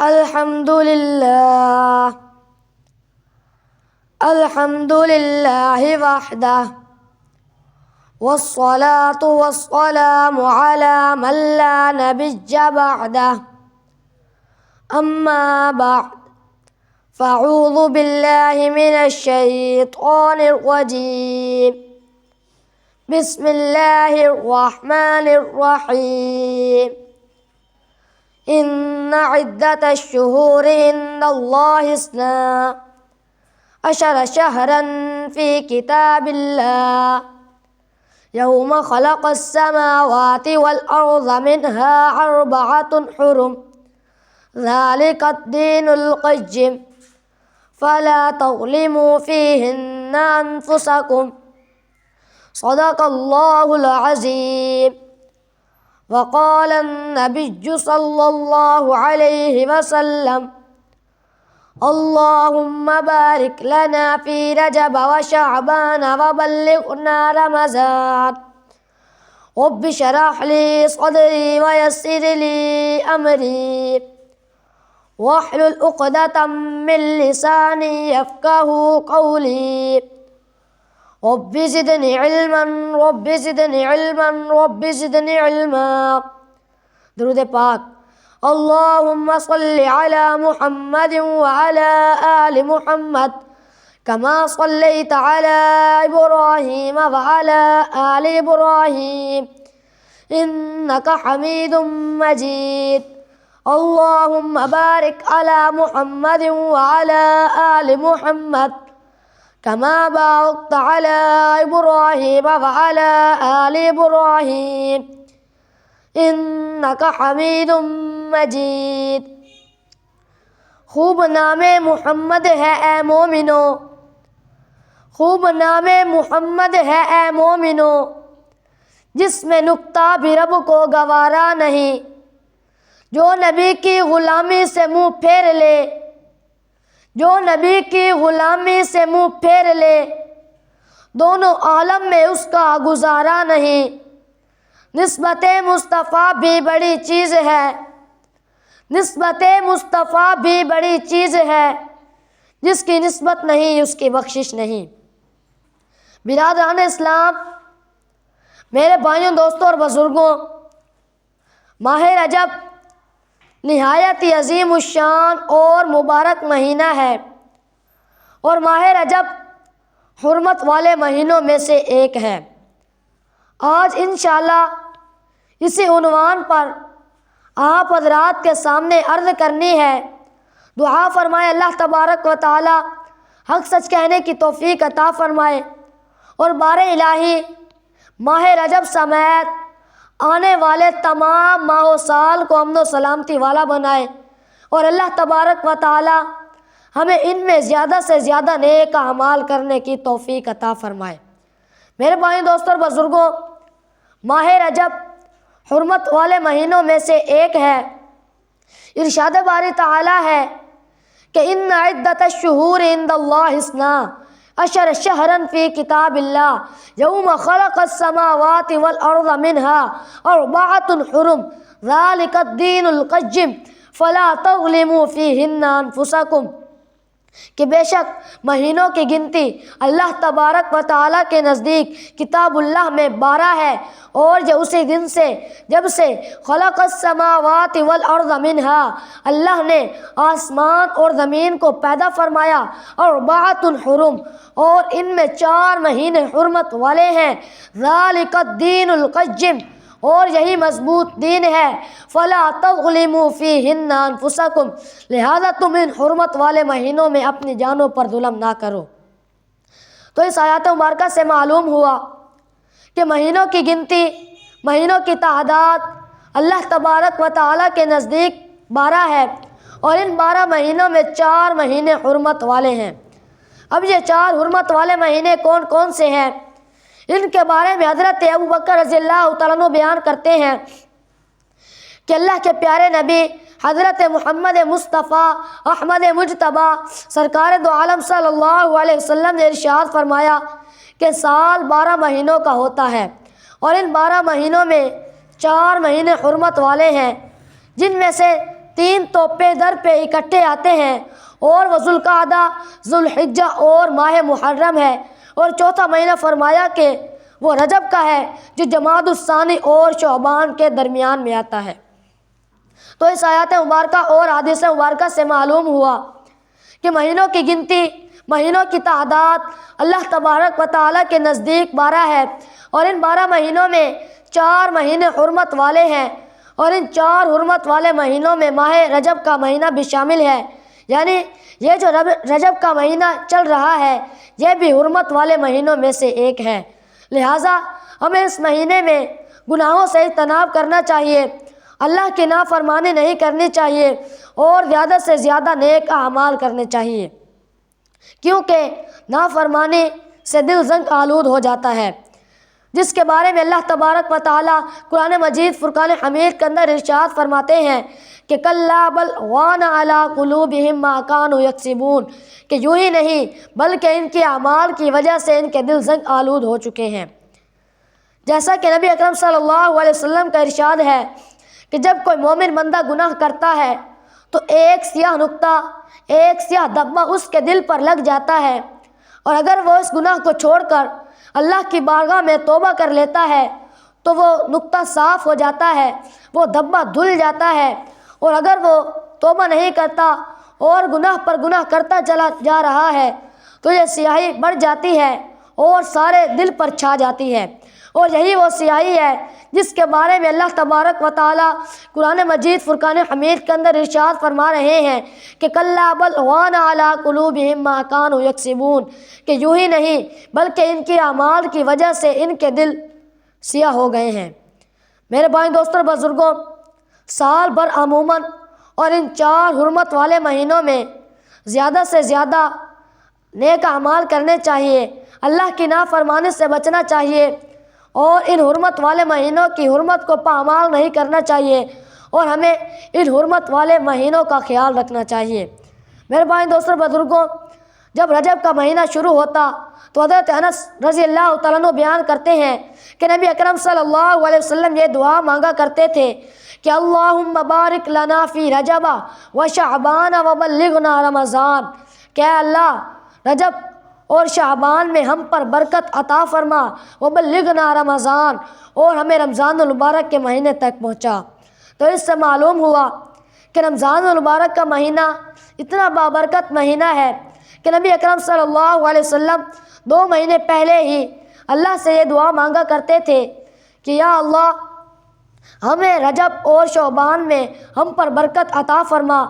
الحمد للہ الحمد للہ وحدہ والصلاة والسلام على من لا نبي بعده أما بعد فأعوذ بالله من الشيطان الرجيم بسم الله الرحمن الرحيم إن عدة الشهور عند الله 12 شهرا في كتاب الله يوم خلق السماوات والأرض منها 4 حرم ذلك الدين القيم فلا تظلموا فيهن أنفسكم صدق الله العظيم. وقال النبي صلى الله عليه وسلم اللهم بارك لنا في رجب وشعبان وبلغنا رمضان. رب اشرح لي صدري ويسر لي أمري واحلل عقدة من لساني يفقهوا قولي. رب زدني علما رب زدني علما رب زدني علما. درود پاک. اللهم صل على محمد وعلى آل محمد كما صليت على إبراهيم وعلى آل إبراهيم إنك حميد مجيد. اللهم بارك على محمد وعلى آل محمد كما باركت على إبراهيم وعلى آل إبراهيم إنك حميد مجید. خوب نام محمد ہے اے مومنو خوب نام محمد ہے اے مومنو جس میں نکتہ بھی رب کو گوارا نہیں. جو نبی کی غلامی سے منہ پھیر لے جو نبی کی غلامی سے منہ پھیر لے دونوں عالم میں اس کا گزارا نہیں. نسبت مصطفیٰ بھی بڑی چیز ہے نسبت مصطفیٰ بھی بڑی چیز ہے جس کی نسبت نہیں اس کی بخشش نہیں. برادران اسلام، میرے بھائیوں، دوستوں اور بزرگوں، ماہ رجب نہایت ہی عظیم الشان اور مبارک مہینہ ہے اور ماہ رجب حرمت والے مہینوں میں سے ایک ہے. آج انشاءاللہ اسی عنوان پر آپ حضرات کے سامنے عرض کرنی ہے. دعا فرمائے اللہ تبارک و تعالی حق سچ کہنے کی توفیق عطا فرمائے اور بار الہی ماہ رجب سمیت آنے والے تمام ماہ و سال کو امن و سلامتی والا بنائے اور اللہ تبارک و تعالی ہمیں ان میں زیادہ سے زیادہ نیک اعمال کرنے کی توفیق عطا فرمائے. میرے بھائیوں، دوستوں اور بزرگوں، ماہ رجب حرمت والے مہینوں میں سے ایک ہے. ارشاد باری تعالی ہے کہ ان عدت الشہور عند اللہ 12 شہرا فی کتاب اللہ یوم خلق السماوات والارض منها 4 حرم ذلك الدین القیم فلا تظلموا فیہن انفسکم. کہ بے شک مہینوں کی گنتی اللہ تبارک و تعالیٰ کے نزدیک کتاب اللہ میں 12 ہے اور جو اسی دن سے جب سے خلق السماوات والارض منها اللہ نے آسمان اور زمین کو پیدا فرمایا اور 4 حرم اور ان میں 4 مہینے حرمت والے ہیں. ذالک الدین القیم اور یہی مضبوط دین ہے. فلا تظلموا فیہن انفسکم لہذا تم ان حرمت والے مہینوں میں اپنی جانوں پر ظلم نہ کرو. تو اس آیات مبارکہ سے معلوم ہوا کہ مہینوں کی گنتی، مہینوں کی تعداد اللہ تبارک و تعالیٰ کے نزدیک 12 ہے اور ان 12 مہینوں میں 4 مہینے حرمت والے ہیں. اب یہ 4 حرمت والے مہینے کون کون سے ہیں؟ ان کے بارے میں حضرت ابوبکر رضی اللہ تعالیٰ عنہ بیان کرتے ہیں کہ اللہ کے پیارے نبی حضرت محمد مصطفیٰ احمد مجتبیٰ سرکار دو عالم صلی اللہ علیہ وسلم نے ارشاد فرمایا کہ سال 12 مہینوں کا ہوتا ہے اور ان 12 مہینوں میں 4 مہینے حرمت والے ہیں، جن میں سے 3 تحفے در پہ اکٹھے آتے ہیں، اور وہ ذوالقعدہ، ذوالحجہ اور ماہ محرم ہے، اور چوتھا مہینہ فرمایا کہ وہ رجب کا ہے جو جمادی الثانی اور شعبان کے درمیان میں آتا ہے۔ تو اس آیات مبارکہ اور حدیث مبارکہ سے معلوم ہوا کہ مہینوں کی گنتی، مہینوں کی تعداد اللہ تبارک و تعالیٰ کے نزدیک 12 ہے، اور ان 12 مہینوں میں 4 مہینے حرمت والے ہیں، اور ان 4 حرمت والے مہینوں میں ماہ رجب کا مہینہ بھی شامل ہے، یعنی یہ جو رجب کا مہینہ چل رہا ہے یہ بھی حرمت والے مہینوں میں سے ایک ہے۔ لہٰذا ہمیں اس مہینے میں گناہوں سے اجتناب کرنا چاہیے، اللہ کی نافرمانی نہیں کرنی چاہیے، اور زیادہ سے زیادہ نیک اعمال کرنے چاہیے، کیونکہ نافرمانی سے دل زنگ آلود ہو جاتا ہے، جس کے بارے میں اللہ تبارک و تعالیٰ قرآن مجید فرقان حمید کے اندر ارشاد فرماتے ہیں کہ کلا بل ران علی قلوبہم ما کانوا یکسبون، کہ یوں ہی نہیں بلکہ ان کے اعمال کی وجہ سے ان کے دل زنگ آلود ہو چکے ہیں۔ جیسا کہ نبی اکرم صلی اللہ علیہ وسلم کا ارشاد ہے کہ جب کوئی مومن بندہ گناہ کرتا ہے تو ایک سیاہ نقطہ، ایک سیاہ دھبہ اس کے دل پر لگ جاتا ہے، اور اگر وہ اس گناہ کو چھوڑ کر اللہ کی بارگاہ میں توبہ کر لیتا ہے تو وہ نقطہ صاف ہو جاتا ہے، وہ دھبہ دھل جاتا ہے، اور اگر وہ توبہ نہیں کرتا اور گناہ پر گناہ کرتا چلا جا رہا ہے تو یہ سیاہی بڑھ جاتی ہے اور سارے دل پر چھا جاتی ہے، اور یہی وہ سیاہی ہے جس کے بارے میں اللہ تبارک و تعالیٰ قرآن مجید فرقان حمید کے اندر ارشاد فرما رہے ہیں کہ کلا بل ران علی قلوبہم ما کانوا یکسبون، کہ یوں ہی نہیں بلکہ ان کی اعمال کی وجہ سے ان کے دل سیاہ ہو گئے ہیں۔ میرے بھائی دوستوں اور بزرگوں، سال بھر عموماً اور ان 4 حرمت والے مہینوں میں زیادہ سے زیادہ نیک اعمال کرنے چاہیے، اللہ کی نافرمانی سے بچنا چاہیے، اور ان حرمت والے مہینوں کی حرمت کو پامال نہیں کرنا چاہیے، اور ہمیں ان حرمت والے مہینوں کا خیال رکھنا چاہیے۔ میرے بھائی دوستوں بزرگوں، جب رجب کا مہینہ شروع ہوتا تو حضرت انس رضی اللہ تعالیٰ عنہ بیان کرتے ہیں کہ نبی اکرم صلی اللہ علیہ وسلم یہ دعا مانگا کرتے تھے کہ اللہم بارک لنا فی رجب و شعبان و بلغنا رمضان، کہ اے اللہ رجب اور شعبان میں ہم پر برکت عطا فرما، وبلغنا رمضان، اور ہمیں رمضان المبارک کے مہینے تک پہنچا۔ تو اس سے معلوم ہوا کہ رمضان المبارک کا مہینہ اتنا بابرکت مہینہ ہے کہ نبی اکرم صلی اللہ علیہ وسلم 2 مہینے پہلے ہی اللہ سے یہ دعا مانگا کرتے تھے کہ یا اللہ ہمیں رجب اور شعبان میں ہم پر برکت عطا فرما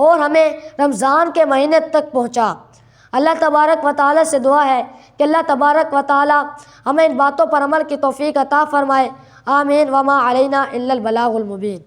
اور ہمیں رمضان کے مہینے تک پہنچا۔ اللہ تبارک و تعالیٰ سے دعا ہے کہ اللہ تبارک و تعالیٰ ہمیں ان باتوں پر عمل کی توفیق عطا فرمائے۔ آمین۔ وما علینا الا البلاغ المبین۔